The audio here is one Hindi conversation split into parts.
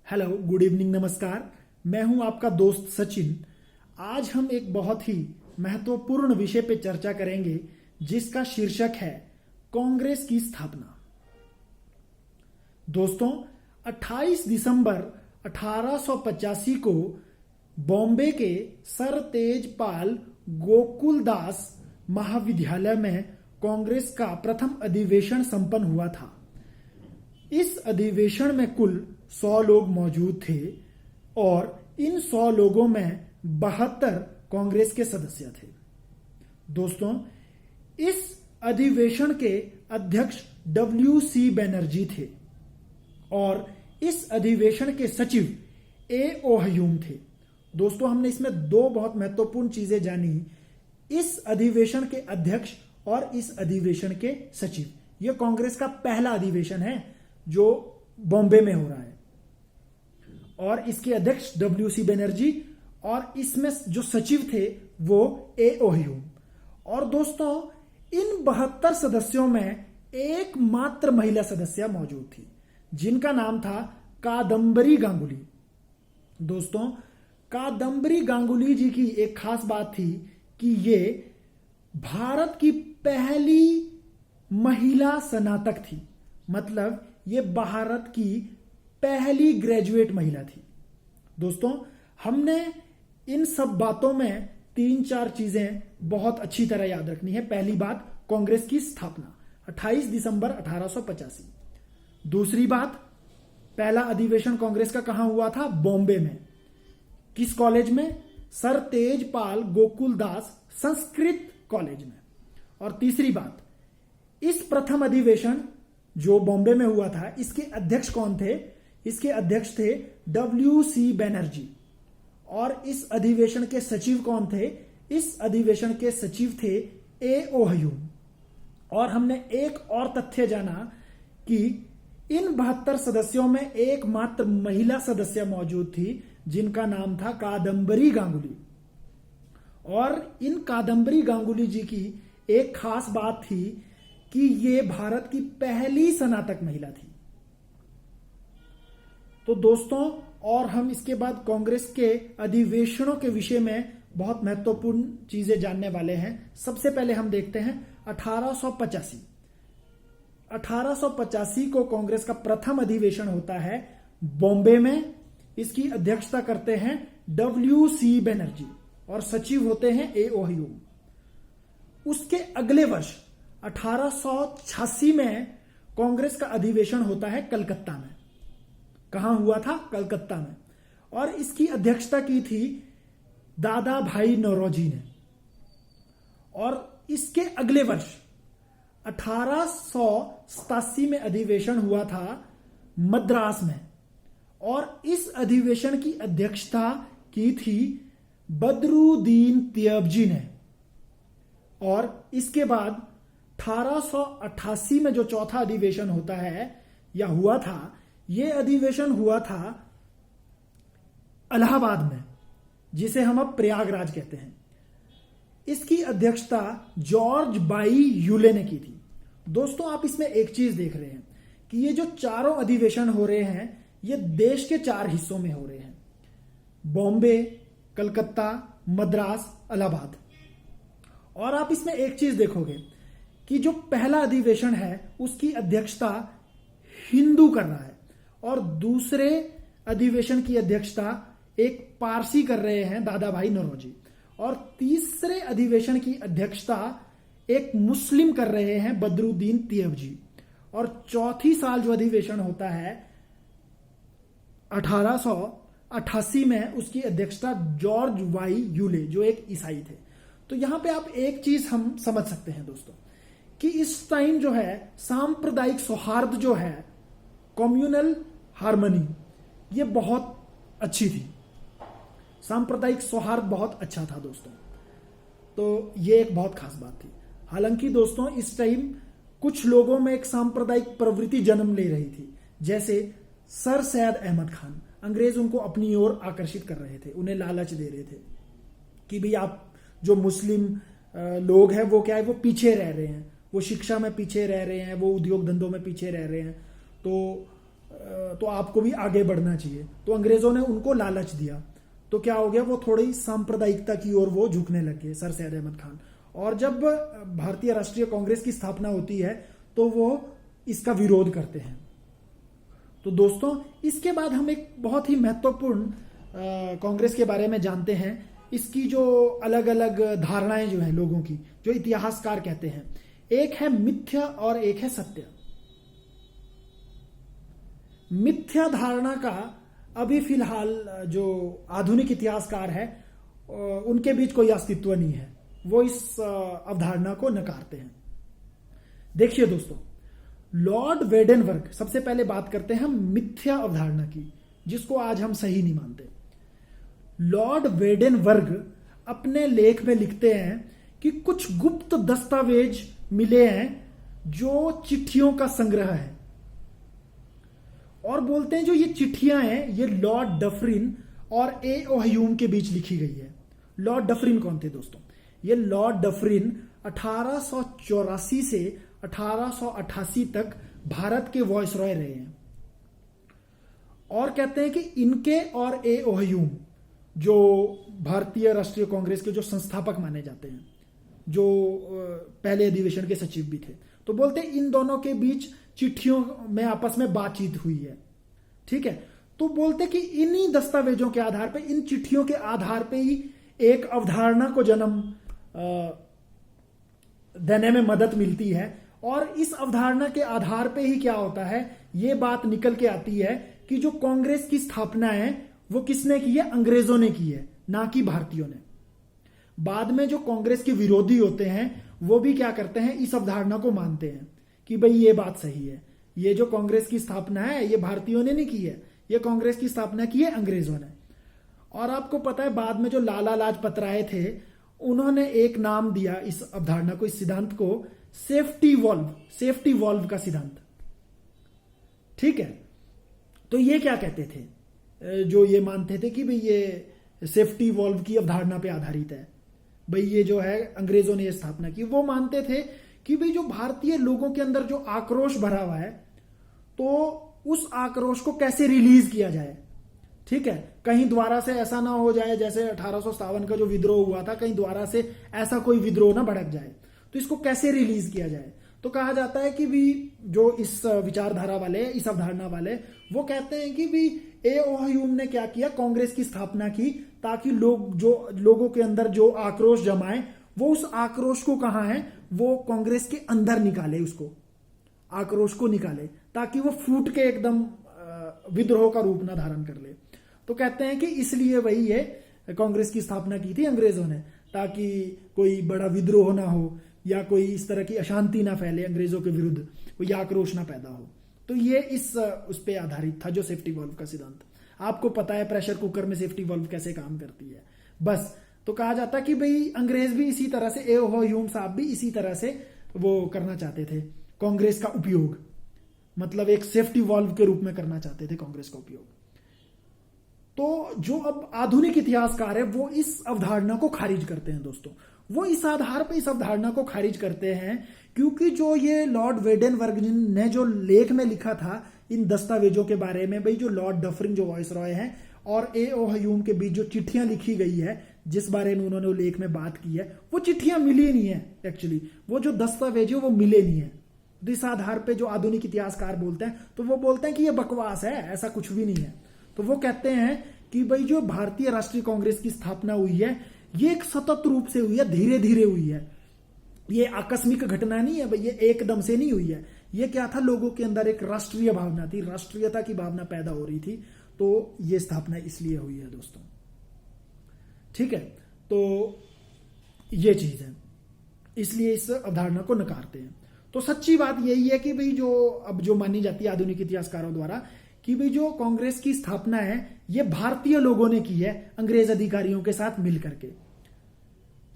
हेलो, गुड इवनिंग, नमस्कार। मैं हूं आपका दोस्त सचिन। आज हम एक बहुत ही महत्वपूर्ण विषय पे चर्चा करेंगे जिसका शीर्षक है कांग्रेस की स्थापना। दोस्तों, 28 दिसंबर 1885 को बॉम्बे के सर तेजपाल गोकुलदास महाविद्यालय में कांग्रेस का प्रथम अधिवेशन संपन्न हुआ था। इस अधिवेशन में कुल 100 लोग मौजूद थे और इन 100 लोगों में 72 कांग्रेस के सदस्य थे। दोस्तों, इस अधिवेशन के अध्यक्ष WC बनर्जी थे और इस अधिवेशन के सचिव A.O. ह्यूम थे। दोस्तों, हमने इसमें दो बहुत महत्वपूर्ण चीजें जानी, इस अधिवेशन के अध्यक्ष और इस अधिवेशन के सचिव। यह कांग्रेस का पहला अधिवेशन है जो बॉम्बे में हो रहा है और इसके अध्यक्ष WC बनर्जी और इसमें जो सचिव थे वो A.O. ह्यूम। और दोस्तों, इन 72 सदस्यों में एकमात्र महिला सदस्य मौजूद थी जिनका नाम था कादम्बरी गांगुली। दोस्तों, कादम्बरी गांगुली जी की एक खास बात थी कि ये भारत की पहली महिला स्नातक थी, मतलब ये भारत की पहली ग्रेजुएट महिला थी। दोस्तों, हमने इन सब बातों में 3-4 चीजें बहुत अच्छी तरह याद रखनी है। पहली बात, कांग्रेस की स्थापना 28 दिसंबर 1885। दूसरी बात, पहला अधिवेशन कांग्रेस का कहां हुआ था? बॉम्बे में। किस कॉलेज में? सर तेजपाल गोकुलदास संस्कृत कॉलेज में। और तीसरी बात, इस प्रथम अधिवेशन जो बॉम्बे में हुआ था, इसके अध्यक्ष कौन थे? इसके अध्यक्ष थे WC बनर्जी। और इस अधिवेशन के सचिव कौन थे? इस अधिवेशन के सचिव थे A.O. ह्यूम। और हमने एक और तथ्य जाना कि इन 72 सदस्यों में एकमात्र महिला सदस्य मौजूद थी जिनका नाम था कादम्बरी गांगुली। और इन कादम्बरी गांगुली जी की एक खास बात थी कि ये भारत की पहली स्नातक महिला थी। तो दोस्तों, और हम इसके बाद कांग्रेस के अधिवेशनों के विषय में बहुत महत्वपूर्ण चीजें जानने वाले हैं। सबसे पहले हम देखते हैं 1885। 1885 को कांग्रेस का प्रथम अधिवेशन होता है बॉम्बे में। इसकी अध्यक्षता करते हैं WC बनर्जी और सचिव होते हैं A.O. ह्यूम। उसके अगले वर्ष 1886 में कांग्रेस का अधिवेशन होता है कलकत्ता में। कहां हुआ था? कलकत्ता में। और इसकी अध्यक्षता की थी दादा भाई नौरोजी ने। और इसके अगले वर्ष 1887 में अधिवेशन हुआ था मद्रास में और इस अधिवेशन की अध्यक्षता की थी बदरुद्दीन तियबजी ने। और इसके बाद 1888 में जो चौथा अधिवेशन होता है या हुआ था, यह अधिवेशन हुआ था इलाहाबाद में, जिसे हम अब प्रयागराज कहते हैं। इसकी अध्यक्षता जॉर्ज बाई यूले ने की थी। दोस्तों, आप इसमें एक चीज देख रहे हैं कि ये जो चारों अधिवेशन हो रहे हैं ये देश के 4 हिस्सों में हो रहे हैं: बॉम्बे, कलकत्ता, मद्रास, इलाहाबाद। और आप इसमें एक चीज देखोगे कि जो पहला अधिवेशन है उसकी अध्यक्षता हिंदू कर रहा है और दूसरे अधिवेशन की अध्यक्षता एक पारसी कर रहे हैं, दादा भाई नौरोजी। और तीसरे अधिवेशन की अध्यक्षता एक मुस्लिम कर रहे हैं, बदरुद्दीन तियबजी। और चौथी साल जो अधिवेशन होता है 1888 में, उसकी अध्यक्षता जॉर्ज वाई यूले, जो एक ईसाई थे। तो यहां पे आप एक चीज हम समझ सकते हैं दोस्तों कि इस टाइम जो है सांप्रदायिक सौहार्द जो है, कम्युनल हार्मनी, ये बहुत अच्छी थी। सांप्रदायिक सौहार्द बहुत अच्छा था दोस्तों। तो ये एक बहुत खास बात थी। हालांकि दोस्तों, इस टाइम कुछ लोगों में एक सांप्रदायिक प्रवृत्ति जन्म ले रही थी, जैसे सर सैयद अहमद खान। अंग्रेज उनको अपनी ओर आकर्षित कर रहे थे, उन्हें लालच दे रहे थे कि भाई आप जो मुस्लिम लोग हैं वो क्या है, वो पीछे रह रहे हैं, वो शिक्षा में पीछे रह रहे हैं, वो उद्योग धंधों में पीछे रह रहे हैं। तो तो आपको भी आगे बढ़ना चाहिए। तो अंग्रेजों ने उनको लालच दिया, तो क्या हो गया, वो थोड़ी सांप्रदायिकता की ओर वो झुकने लग गए, सर सैयद अहमद खान। और जब भारतीय राष्ट्रीय कांग्रेस की स्थापना होती है तो वो इसका विरोध करते हैं। तो दोस्तों, इसके बाद हम एक बहुत ही महत्वपूर्ण कांग्रेस के बारे में जानते हैं। इसकी जो अलग अलग धारणाएं जो हैं लोगों की, जो इतिहासकार कहते हैं, एक है मिथ्या और एक है सत्य। मिथ्या धारणा का अभी फिलहाल जो आधुनिक इतिहासकार है उनके बीच कोई अस्तित्व नहीं है, वो इस अवधारणा को नकारते हैं। देखिए दोस्तों, लॉर्ड वेडेनबर्ग, सबसे पहले बात करते हैं हम मिथ्या अवधारणा की, जिसको आज हम सही नहीं मानते। लॉर्ड वेडेनबर्ग अपने लेख में लिखते हैं कि कुछ गुप्त दस्तावेज मिले हैं जो चिट्ठियों का संग्रह है, और बोलते हैं जो ये चिट्ठियां हैं ये लॉर्ड डफरिन और ए.ओ. ह्यूम के बीच लिखी गई है। लॉर्ड डफरिन कौन थे दोस्तों? ये लॉर्ड डफरिन 1884 से 1888 तक भारत के वॉइसरॉय रहे हैं, और कहते हैं कि इनके और ए.ओ. ह्यूम, जो भारतीय राष्ट्रीय कांग्रेस के जो संस्थापक माने जाते हैं, जो पहले अधिवेशन के सचिव भी थे, तो बोलते हैं इन दोनों के बीच चिट्ठियों में आपस में बातचीत हुई है। ठीक है, तो बोलते कि इन्हीं दस्तावेजों के आधार पे, इन चिट्ठियों के आधार पे ही एक अवधारणा को जन्म देने में मदद मिलती है, और इस अवधारणा के आधार पे ही क्या होता है, ये बात निकल के आती है कि जो कांग्रेस की स्थापना है वो किसने की है? अंग्रेजों ने की है, ना कि भारतीयों ने। बाद में जो कांग्रेस के विरोधी होते हैं वो भी क्या करते हैं, इस अवधारणा को मानते हैं कि भाई ये बात सही है, ये जो कांग्रेस की स्थापना है ये भारतीयों ने नहीं की है, ये कांग्रेस की स्थापना की है अंग्रेजों ने। और आपको पता है बाद में जो लाला लाजपत राय थे, उन्होंने एक नाम दिया इस अवधारणा को, इस सिद्धांत को, सेफ्टी वॉल्व का सिद्धांत। ठीक है, तो ये क्या कहते थे, जो ये मानते थे कि भाई ये सेफ्टी वॉल्व की अवधारणा पे आधारित है, भाई ये जो है अंग्रेजों ने ये स्थापना की, वो मानते थे कि भाई जो भारतीय लोगों के अंदर जो आक्रोश भरा हुआ है, तो उस आक्रोश को कैसे रिलीज किया जाए। ठीक है, कहीं द्वारा से ऐसा ना हो जाए जैसे 1857 का जो विद्रोह हुआ था, कहीं द्वारा से ऐसा कोई विद्रोह ना भड़क जाए, तो इसको कैसे रिलीज किया जाए। तो कहा जाता है कि भी जो इस विचारधारा वाले, इस अवधारणा वाले, वो कहते हैं कि भी ए.ओ. ह्यूम ने क्या किया, कांग्रेस की स्थापना की ताकि लोगों के अंदर जो आक्रोश जमाए, वो उस आक्रोश को कहां है, वो कांग्रेस के अंदर निकाले, उसको आक्रोश को निकाले, ताकि वो फूट के एकदम विद्रोह का रूप ना धारण कर ले। तो कहते हैं कि इसलिए वही है कांग्रेस की स्थापना की थी अंग्रेजों ने, ताकि कोई बड़ा विद्रोह ना हो या कोई इस तरह की अशांति ना फैले अंग्रेजों के विरुद्ध, कोई आक्रोश ना पैदा हो। तो ये उस पे आधारित था जो सेफ्टी वॉल्व का सिद्धांत। आपको पता है प्रेशर कुकर में सेफ्टी वॉल्व कैसे काम करती है, बस। तो कहा जाता कि भाई अंग्रेज भी इसी तरह से, ए.ओ. ह्यूम साहब भी इसी तरह से वो करना चाहते थे कांग्रेस का उपयोग, मतलब एक सेफ्टी वॉल्व के रूप में करना चाहते थे कांग्रेस का उपयोग। तो जो अब आधुनिक इतिहासकार है वो इस अवधारणा को खारिज करते हैं दोस्तों। वो इस आधार पर इस अवधारणा को खारिज करते हैं क्योंकि जो ये लॉर्ड वेडेनबर्ग ने जो लेख में लिखा था इन दस्तावेजों के बारे में, भाई जो लॉर्ड डफरिन जो वॉइसरॉय हैं और ए.ओ. ह्यूम के बीच जो चिट्ठियां लिखी गई है, जिस बारे में उन्होंने लेख में बात की है, वो चिट्ठियां मिली नहीं है एक्चुअली, वो जो दस्तावेज है वो मिले नहीं है। तो इस आधार पे जो आधुनिक इतिहासकार बोलते हैं, तो वो बोलते हैं कि ये बकवास है, ऐसा कुछ भी नहीं है। तो वो कहते हैं कि भाई जो भारतीय राष्ट्रीय कांग्रेस की स्थापना हुई है, ये एक सतत रूप से हुई है, धीरे धीरे हुई है, ये आकस्मिक घटना नहीं है भाई, ये एकदम से नहीं हुई है। ये क्या था, लोगों के अंदर एक राष्ट्रीय भावना थी, राष्ट्रीयता की भावना पैदा हो रही थी, तो ये स्थापना इसलिए हुई है दोस्तों। ठीक है, तो ये चीज है, इसलिए इस अवधारणा को नकारते हैं। तो सच्ची बात यही है कि भाई जो मानी जाती है आधुनिक इतिहासकारों द्वारा कि भाई जो कांग्रेस की स्थापना है ये भारतीय लोगों ने की है अंग्रेज अधिकारियों के साथ मिल करके।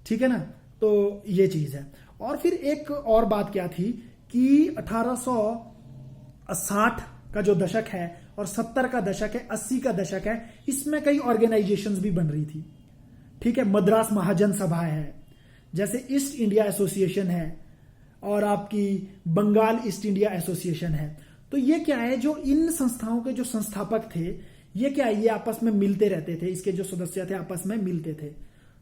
ठीक है ना, तो ये चीज है। और फिर एक और बात क्या थी कि 1860 का जो दशक है और 70 का दशक है, 80 का दशक है, इसमें कई ऑर्गेनाइजेशंस भी बन रही थी। ठीक है, मद्रास महाजन सभा है, जैसे ईस्ट इंडिया एसोसिएशन है, और आपकी बंगाल ईस्ट इंडिया एसोसिएशन है। तो ये क्या है, जो इन संस्थाओं के जो संस्थापक थे, ये क्या है, ये आपस में मिलते रहते थे, इसके जो सदस्य थे आपस में मिलते थे।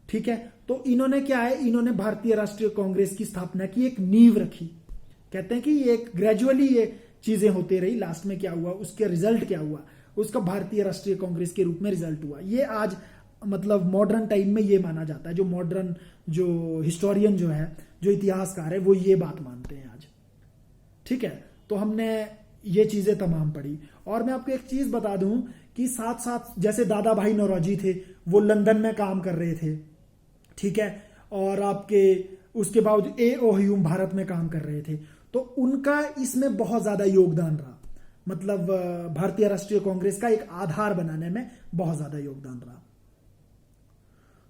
ठीक है, तो इन्होंने क्या है, इन्होंने भारतीय राष्ट्रीय कांग्रेस की स्थापना की, एक नींव रखी। कहते हैं कि ये एक ग्रेजुअली ये चीजें होती रही, लास्ट में क्या हुआ, उसके रिजल्ट क्या हुआ, उसका भारतीय राष्ट्रीय कांग्रेस के रूप में रिजल्ट हुआ। ये आज मतलब मॉडर्न टाइम में ये माना जाता है, जो मॉडर्न जो हिस्टोरियन जो है, जो इतिहासकार है, वो ये बात मानते हैं आज। ठीक है, तो हमने ये चीजें तमाम पढ़ी। और मैं आपको एक चीज बता दूं कि साथ साथ जैसे दादा भाई नौरोजी थे, वो लंदन में काम कर रहे थे। ठीक है, और आपके उसके बावजूद A.O. ह्यूम भारत में काम कर रहे थे, तो उनका इसमें बहुत ज्यादा योगदान रहा। मतलब भारतीय राष्ट्रीय कांग्रेस का एक आधार बनाने में बहुत ज्यादा योगदान रहा।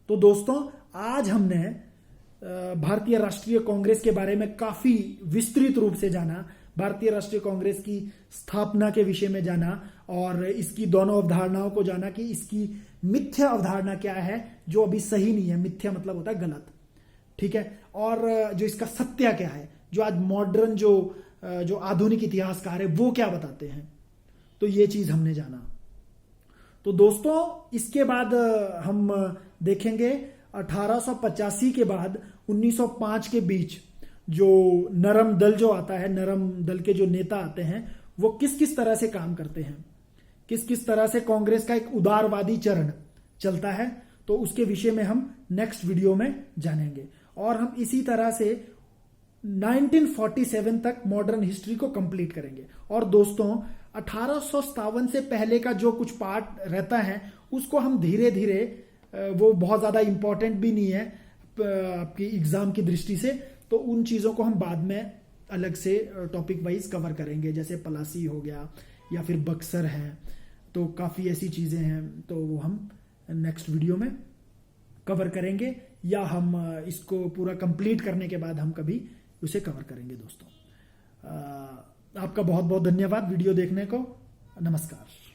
तो दोस्तों, आज हमने भारतीय राष्ट्रीय कांग्रेस के बारे में काफी विस्तृत रूप से जाना, भारतीय राष्ट्रीय कांग्रेस की स्थापना के विषय में जाना, और इसकी दोनों अवधारणाओं को जाना कि इसकी मिथ्या अवधारणा क्या है, जो अभी सही नहीं है। मिथ्या मतलब होता है गलत। ठीक है, और जो इसका सत्य क्या है, जो आज मॉडर्न जो आधुनिक इतिहासकार है वो क्या बताते हैं। तो ये चीज हमने जाना। तो दोस्तों, इसके बाद हम देखेंगे 1885 के बाद 1905 के बीच जो नरम दल जो आता है, नरम दल के जो नेता आते हैं, वो किस किस तरह से काम करते हैं, किस किस तरह से कांग्रेस का एक उदारवादी चरण चलता है। तो उसके विषय में हम नेक्स्ट वीडियो में जानेंगे। और हम इसी तरह से 1947 तक मॉडर्न हिस्ट्री को कंप्लीट करेंगे। और दोस्तों, 1857 से पहले का जो कुछ पार्ट रहता है, उसको हम धीरे धीरे, वो बहुत ज्यादा इंपॉर्टेंट भी नहीं है आपकी एग्जाम की दृष्टि से, तो उन चीजों को हम बाद में अलग से टॉपिक वाइज कवर करेंगे। जैसे पलासी हो गया या फिर बक्सर है, तो काफी ऐसी चीजें हैं, तो वो हम नेक्स्ट वीडियो में कवर करेंगे, या हम इसको पूरा कंप्लीट करने के बाद हम कभी उसे कवर करेंगे। दोस्तों, आपका बहुत बहुत धन्यवाद वीडियो देखने को। नमस्कार।